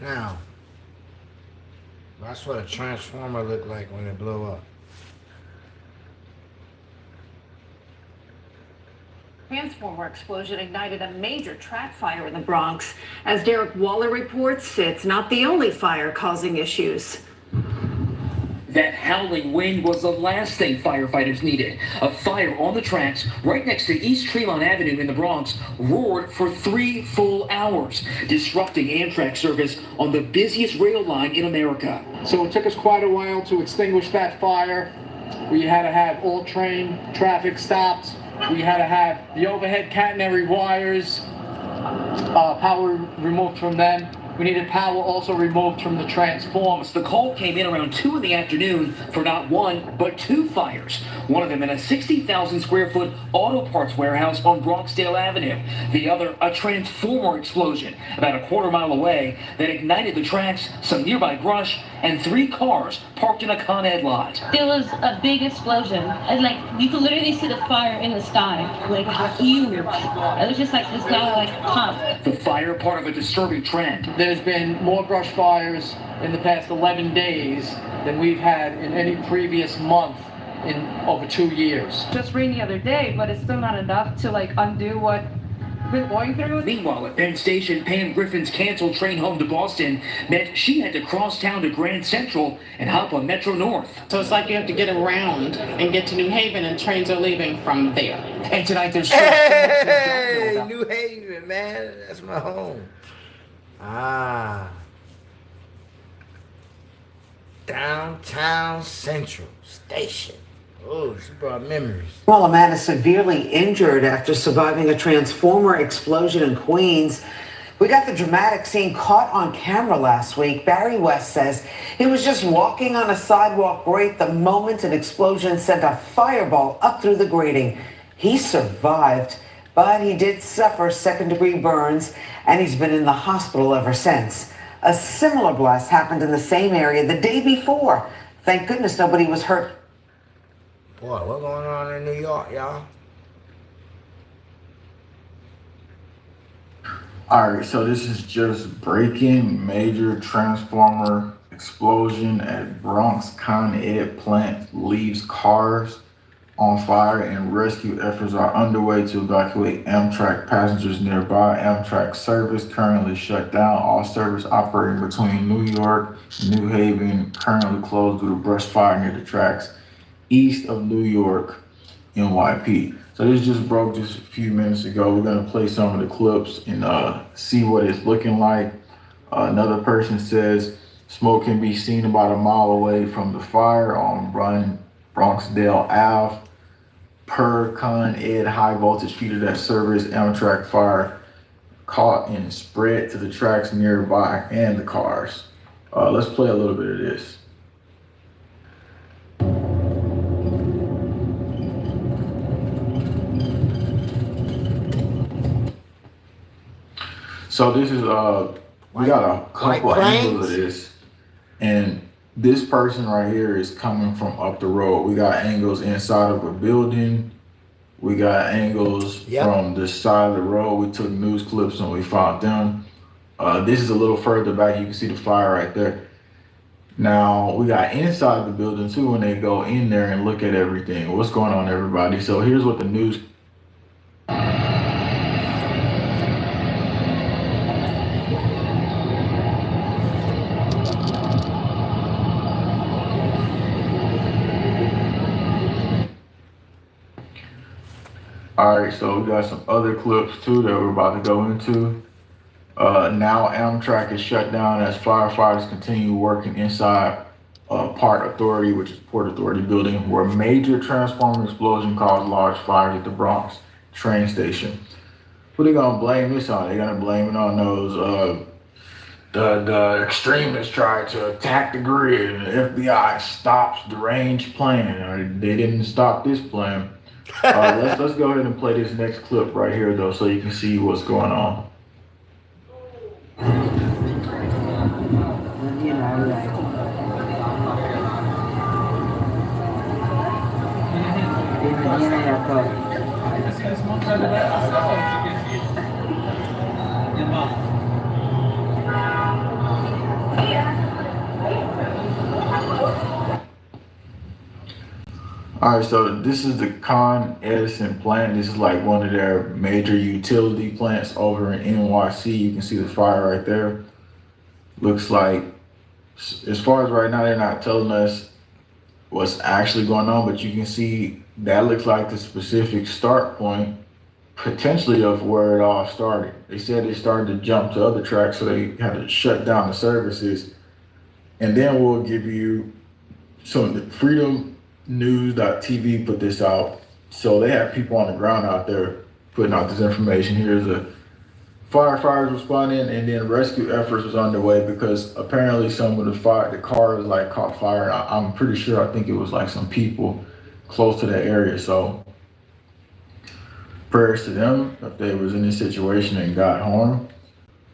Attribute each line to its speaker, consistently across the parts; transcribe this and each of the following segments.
Speaker 1: Now, that's what a transformer looked like when it blew up.
Speaker 2: Transformer explosion ignited a major track fire in the Bronx. As Derek Waller reports, it's not the only fire causing issues.
Speaker 3: That howling wind was the last thing firefighters needed. A fire on the tracks right next to East Tremont Avenue in the Bronx roared for 3 full hours, disrupting Amtrak service on the busiest rail line in America.
Speaker 4: So it took us quite a while to extinguish that fire. We had to have all train traffic stopped. We had to have the overhead catenary wires, power removed from them. We needed power also removed from the transformers.
Speaker 3: The call came in around 2 in the afternoon for not one, but 2 fires. One of them in a 60,000 square foot auto parts warehouse on Bronxdale Avenue. The other, a transformer explosion about a quarter-mile away that ignited the tracks, some nearby brush, and 3 cars parked in a Con Ed lot.
Speaker 5: There was a big explosion. And like, you could literally see the fire in the sky, like huge. It was just like this guy like pump.
Speaker 3: The fire, part of a disturbing trend.
Speaker 4: There's been more brush fires in the past 11 days than we've had in any previous month in over 2 years.
Speaker 6: Just rain the other day, but it's still not enough to like undo what we're going through.
Speaker 3: Meanwhile, at Penn Station, Pam Griffin's canceled train home to Boston meant she had to cross town to Grand Central and hop on Metro North.
Speaker 7: So it's like you have to get around and get to New Haven, and trains are leaving from there.
Speaker 3: And tonight there's
Speaker 1: Hey, New Haven, man. That's my home. Downtown Central Station. Oh, she brought memories.
Speaker 8: Well, a man is severely injured after surviving a transformer explosion in Queens. We got the dramatic scene caught on camera last week. Barry West says he was just walking on a sidewalk right the moment an explosion sent a fireball up through the grating. He survived, but he did suffer second-degree burns, and he's been in the hospital ever since. A similar blast happened in the same area the day before. Thank goodness nobody was hurt.
Speaker 1: Boy, what's going on in New York, y'all?
Speaker 9: Alright, so this is just breaking major transformer explosion at Bronx Con Ed plant leaves cars on fire, and rescue efforts are underway to evacuate Amtrak passengers nearby. Amtrak service currently shut down. All service operating between New York and New Haven currently closed due to brush fire near the tracks east of New York, NYP. So this just broke just a few minutes ago. We're gonna play some of the clips and see what it's looking like. Another person says smoke can be seen about a mile away from the fire on Bronxdale Ave. Per Con Ed high voltage feeder that service Amtrak fire caught and spread to the tracks nearby and the cars. Let's play a little bit of this. So this is we got a couple angles of this, and this person right here is coming from up the road. We got angles inside of a building. We got angles from the side of the road. We took news clips and we found them. This is a little further back. You can see the fire right there. Now we got inside the building too when they go in there and look at everything. What's going on, everybody? So here's what the news. All right, so we got some other clips too that we're about to go into. Now Amtrak is shut down as firefighters continue working inside Port Authority, which is Port Authority building, where major transformer explosion caused large fires at the Bronx train station. Who they gonna blame this on? They're gonna blame it on those the extremists tried to attack the grid, and the FBI stops the range plan, or they didn't stop this plan. Let's go ahead and play this next clip right here though, so you can see what's going on. All right, so this is the Con Edison plant. This is like one of their major utility plants over in NYC. You can see the fire right there. Looks like, as far as right now, they're not telling us what's actually going on, but you can see that looks like the specific start point, potentially, of where it all started. They said they started to jump to other tracks, so they had to shut down the services. And then we'll give you some Freedom News.TV put this out. So they have people on the ground out there putting out this information. Here's a firefighters responding, and then rescue efforts was underway because apparently some of the cars like caught fire. I'm pretty sure, I think it was like some people close to that area. So prayers to them if they was in this situation and got harmed.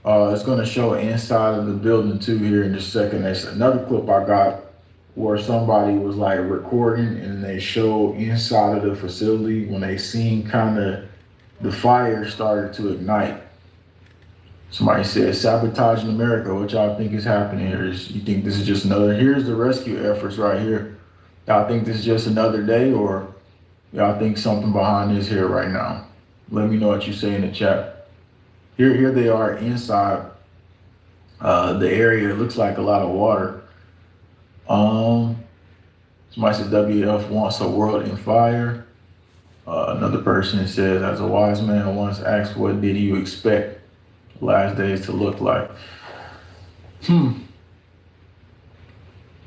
Speaker 9: It's going to show inside of the building too here in just a second. There's another clip I got where somebody was like recording and they show inside of the facility when they seen kind of the fire started to ignite. Somebody said, sabotaging America. What y'all think is happening here? You think this is just another, here's the rescue efforts right here. Y'all think this is just another day, or y'all think something behind this here right now? Let me know what you say in the chat. Here they are inside the area. It looks like a lot of water. Somebody said WF wants a world in fire. Another person says, as a wise man once asked, what did you expect last days to look like?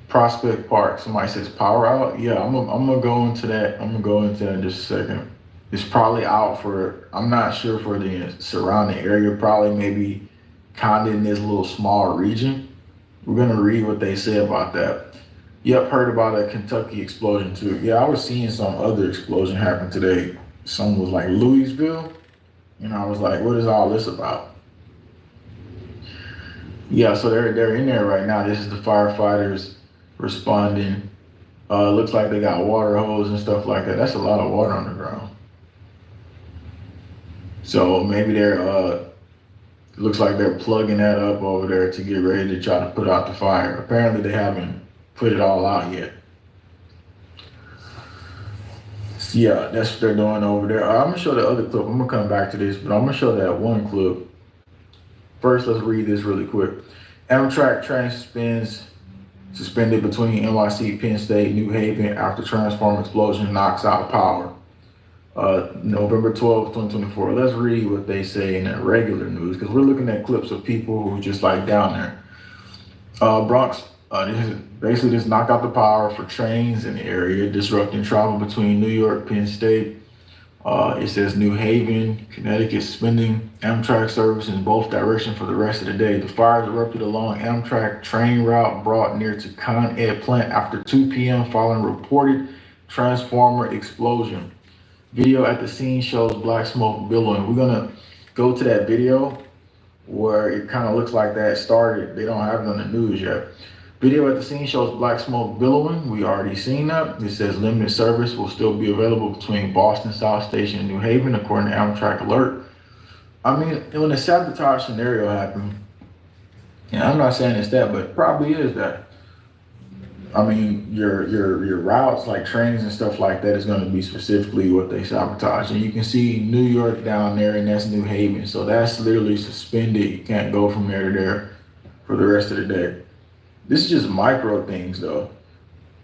Speaker 9: Prospect Park. Somebody says power out. Yeah, I'm gonna go into that. I'm gonna go into that in just a second. It's probably out for, I'm not sure, for the surrounding area, probably maybe kind of in this little small region. We're gonna read what they say about that. Yep, heard about a Kentucky explosion too. Yeah, I was seeing some other explosion happen today. Some was like Louisville, and I was like, what is all this about? Yeah, so they're in there right now. This is the firefighters responding. Looks like they got water hose and stuff like that. That's a lot of water on the ground. So maybe they're, looks like they're plugging that up over there to get ready to try to put out the fire. Apparently they haven't put it all out yet. So yeah, that's what they're doing over there. I'm gonna show the other clip. I'm gonna come back to this, but I'm gonna show that one clip. First, let's read this really quick. Amtrak train suspended between NYC, Penn State, New Haven after transformer explosion knocks out power. November 12th, 2024. Let's read what they say in that regular news, because we're looking at clips of people who are just like down there. Bronx, basically just knocked out the power for trains in the area, disrupting travel between New York, Penn State. It says New Haven, Connecticut, suspending Amtrak service in both directions for the rest of the day. The fires erupted along Amtrak train route brought near to Con Ed plant after 2 p.m. following reported transformer explosion. Video at the scene shows black smoke billowing. We're gonna go to that video where it kind of looks like that started. They don't have it on the news yet. Video at the scene shows black smoke billowing. We already seen that. It says limited service will still be available between Boston South Station and New Haven, according to Amtrak Alert. I mean, when the sabotage scenario happened, and I'm not saying it's that, but it probably is that. I mean, your routes, like trains and stuff like that, is going to be specifically what they sabotage. And you can see New York down there, and that's New Haven. So that's literally suspended. You can't go from there to there for the rest of the day. This is just micro things, though.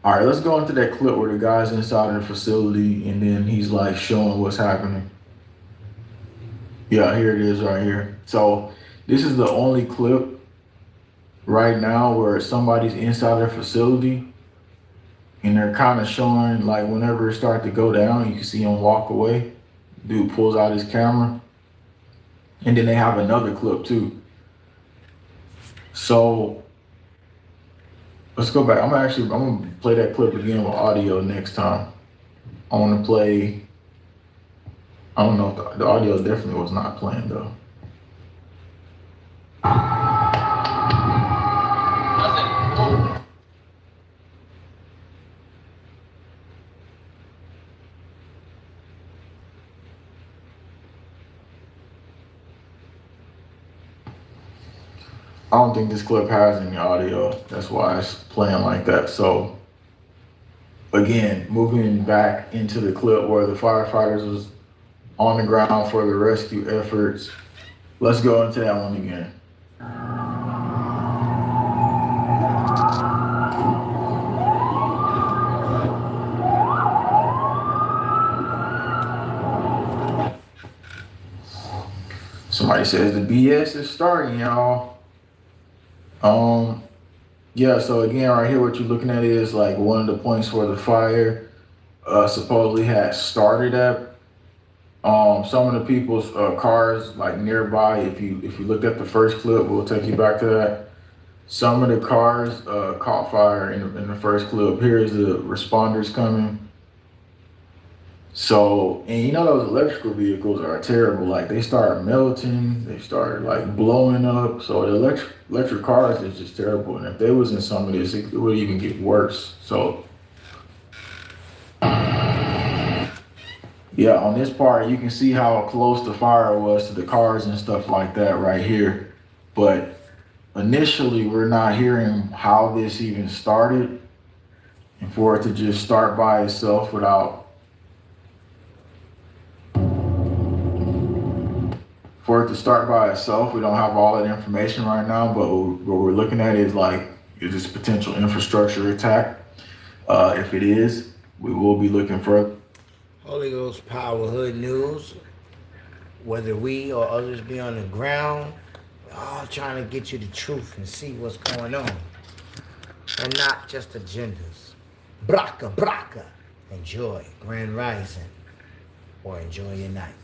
Speaker 9: All right, let's go into that clip where the guy's inside of the facility, and then he's like showing what's happening. Yeah, here it is right here. So this is the only clip right now where somebody's inside their facility, and they're kind of showing, like, whenever it starts to go down, you can see him walk away. Dude pulls out his camera, and then they have another clip too. So let's go back. I'm gonna play that clip again with audio next time. I want to play, I don't know if the audio definitely was not playing though. I don't think this clip has any audio. That's why it's playing like that. So again, moving back into the clip where the firefighters was on the ground for the rescue efforts. Let's go into that one again. Somebody says the BS is starting, y'all. Yeah, so again, right here, what you're looking at is like one of the points where the fire supposedly had started at. Some of the people's cars like nearby, if you looked at the first clip, we'll take you back to that. Some of the cars caught fire in the first clip. Here's the responders coming. So, and you know those electrical vehicles are terrible. Like they start melting, they start like blowing up. So the electric cars is just terrible. And if they was in some of this, it would even get worse. So yeah, on this part, you can see how close the fire was to the cars and stuff like that right here. But initially, we're not hearing how this even started. And for it to just start by itself without, we don't have all that information right now, but what we're looking at is like, is this potential infrastructure attack? If it is, we will be looking further.
Speaker 1: Holy Ghost Power Hood News. Whether we or others be on the ground, we're all trying to get you the truth and see what's going on. And not just agendas. Braka, braka. Enjoy Grand Rising or enjoy your night.